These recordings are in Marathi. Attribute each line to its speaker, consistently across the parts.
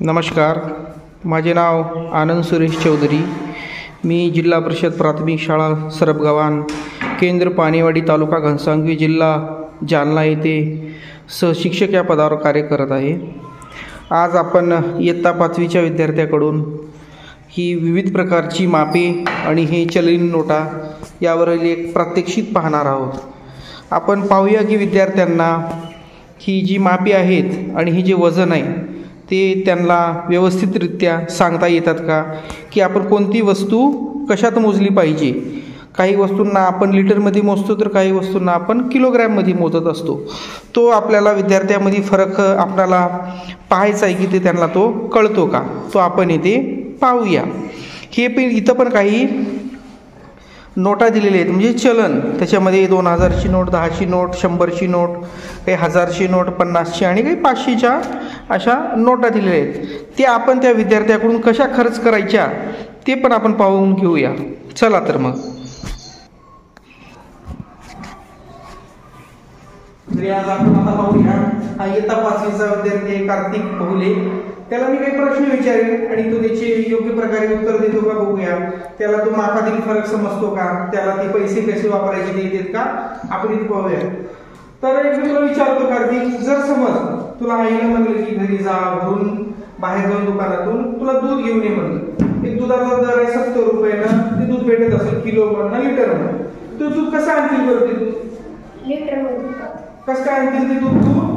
Speaker 1: नमस्कार, माझे नाव आनंद सुरेश चौधरी. मी जिल्हा परिषद प्राथमिक शाळा सरबगव्हाण, केंद्र पाणेवाडी, तालुका घनसावंगी, जिल्हा जालना येथे सहशिक्षक या पदावर कार्य करत आहे. आज आपण इयत्ता 5वीच्या विद्यार्थ्याकडून ही विविध प्रकारची मापे आणि हे चलनी नोटा यावरील एक प्रात्यक्षिक पाहणार आहोत. आपण पाहूया की विद्यार्थ्यांना ही जी मापे आहेत आणि ही जे वजन आहे ते त्यांना व्यवस्थितरित्या सांगता येतात का, की आपण कोणती वस्तू कशात मोजली पाहिजे. काही वस्तूंना आपण लिटरमध्ये मोजतो तर काही वस्तूंना आपण किलोग्रॅममध्ये मोजत असतो. तो आपल्याला विद्यार्थ्यामध्ये फरक आपल्याला पाहायचा आहे की ते त्यांना तो कळतो का, तो आपण इथे पाहूया. हे पण इथं पण काही नोटा दिलेले आहेत, म्हणजे चलन. त्याच्यामध्ये 2000ची नोट, 10ची नोट, 100ची नोट, काही 1000ची नोट, 50ची आणि काही 500च्या अशा नोटा दिलेल्या आहेत. ते आपण त्या विद्यार्थ्याकडून कशा खर्च करायच्या ते पण आपण पाहून घेऊया. चला तर मग. आज आपण आता पाहूया, हा इयत्ता 5वीचा विद्यार्थी आहे कार्तिक बहुले. त्याला मी काही प्रश्न विचारेन आणि तो त्याचे योग्य प्रकारे उत्तर देतो का बघूया. त्याला तो मापातील फरक समजतो का, त्याला ते पैसे कसे वापरायचे ते येतात का, आपण इथे पाहूया. तर एक मी तुला विचारतो कार्तिक, जर समज तुला आईला म्हणलं की घरी जा, घरून बाहेर जाऊन दुकानातून तुला दूध घेऊन ये म्हणलं. एक दुधाचा दर आहे 70 रुपयानं ते दूध भेटत असेल किलोमधनं लिटरनं. तू दूध कसं आणतील बरं ते दूध?
Speaker 2: लिटरमध्ये.
Speaker 1: कसं काय आणतील ते दूध तू?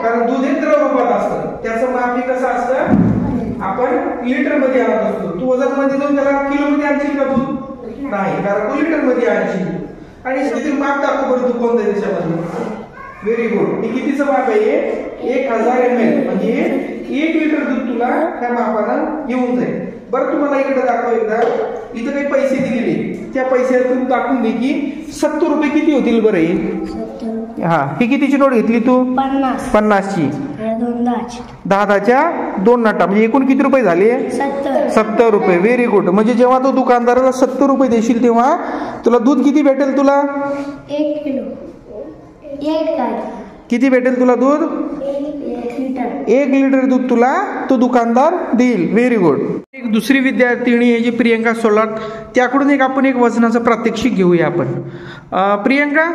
Speaker 1: कारण दूध हे द्रव रूपात असतं, त्याचं माप हे कसं असतं, आपण लिटर मध्ये आणत असतो. तू वजन मध्ये जाऊन त्याला किलो मध्ये आणशील का दूध? नाही, कारण तू लिटर मध्ये आणशील. आणि त्यातील माप दाखव बरं तू कोणत्या देशामध्ये. Very good. हे कितीचं माप आहे? 1000 ml, म्हणजे 1 लिटर दूध तुला ह्या मापानं येऊन जाईल. बरं तुम्हाला इकडे दाखव एकदा. इथं काही पैसे दिलेले, त्या पैशाला तुम्ही दाखवून दे की 70 रुपये किती होतील बरं हे. हा, ही कितीची नोट घेतली तू? 50ची. 10च्या 2 नोटा, म्हणजे एकूण किती रुपये झाले? 70 रुपये. Very good. म्हणजे जेव्हा तू दुकानदाराला 70 रुपये देशील तेव्हा तुला दूध किती भेटेल? तुला
Speaker 2: 1 किलो.
Speaker 1: किती भेटेल तुला दूध? 1 लिटर दूध तुला तो दुकानदार देईल. Very good. एक दुसरी विद्यार्थिनी आहे जी प्रियंका सोलार, त्याकडून आपण एक वजनाचं प्रात्यक्षिक घेऊया आपण. प्रियंका,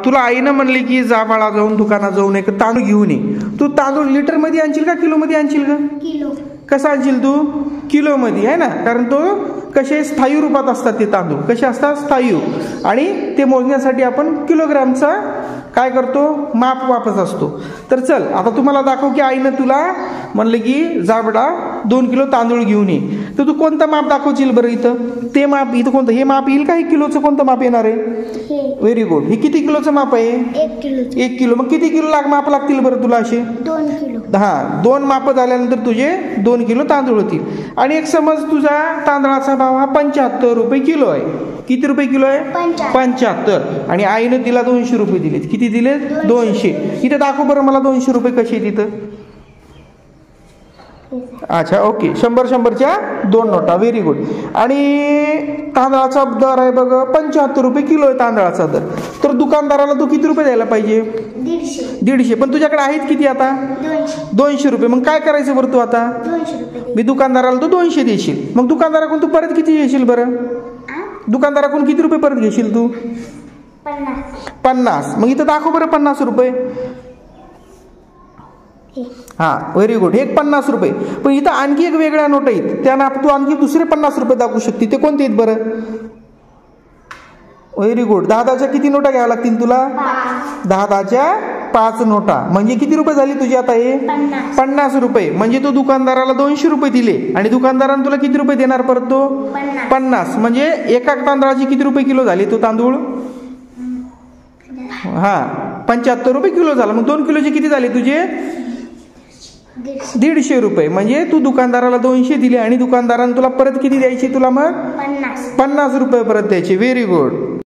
Speaker 1: तुला आईनं म्हणली की जा बाळा, जाऊन दुकानात जाऊन एक तांदूळ घेऊन ये. तू तांदूळ लिटर मध्ये आणशील का किलो मध्ये आणशील का?
Speaker 2: किलो.
Speaker 1: कसा आणशील तू? किलो मध्ये, आहे ना, कारण तो कसे स्थायू रूपात असतात ते तांदूळ. कसे असतात? स्थायू. आणि ते मोजण्यासाठी आपण किलोग्रामचा काय करतो, माप वापरत असतो. तर चल आता तुम्हाला दाखव की आईनं तुला म्हणलं की जा बेटा 2 किलो तांदूळ घेऊन ये. तर तू कोणतं माप दाखवशील बरं इथं? ते माप इथं कोणतं? हे माप येईल का? हे किलोचं कोणतं माप येणार आहे? Very good. हे किती किलोचं माप आहे? 1 किलो. मग किती किलो माप लागतील बरं तुला असे? 2 किलो. हा, 2 माप झाल्यानंतर तुझे 2 किलो तांदूळ होतील. आणि एक समज तुझा तांदळाचा भाव हा 75 रुपये किलो आहे. किती रुपये किलो आहे? 75. आणि आईने तिला 200 रुपये दिलेत. किती दिलेत? 200. इथे दाखव बरं मला 200 रुपये कसे तिथं. अच्छा, ओके. 100च्या 2 नोटा. Very good. आणि तांदळाचा दर आहे बघ 75 रुपये किलो आहे तांदळाचा दर. तर दुकानदाराला तू किती रुपये द्यायला पाहिजे? 150. पण तुझ्याकडे आहेत किती आता? 200 रुपये. मग काय करायचं बरं तू आता?
Speaker 2: 200 रुपये.
Speaker 1: मी दुकानदाराला तू 200 देशील. मग दुकानदाराकडून तू परत किती घेशील बरं? दुकानदाराकडून किती रुपये परत घेशील तू? 50. मग इथं दाखव बरं 50 रुपये. हा, व्हेरी गुड. हे 50 रुपये. पण इथं आणखी एक वेगळ्या नोट आहेत, त्यांना तू आणखी दुसरे 50 रुपये दाखवू शकते. ते कोणते आहेत बरं? Very good. 10च्या किती नोटा घ्याव्या लागतील तुला? 10च्या 5 नोटा. म्हणजे किती रुपये झाली तुझी आता? हे 50 रुपये. म्हणजे तो दुकानदाराला 200 रुपये दिले आणि दुकानदाराने तुला किती रुपये देणार परत? तो 50. म्हणजे एका तांदळाचे किती रुपये किलो झाले तो तांदूळ? हा, 75 रुपये किलो झाला. मग 2 किलोचे किती झाले तुझे? 150 रुपये. म्हणजे तू दुकानदाराला 200 दिले आणि दुकानदाराने तुला परत किती द्यायची? तुला मग 50 रुपये परत द्यायचे. Very good.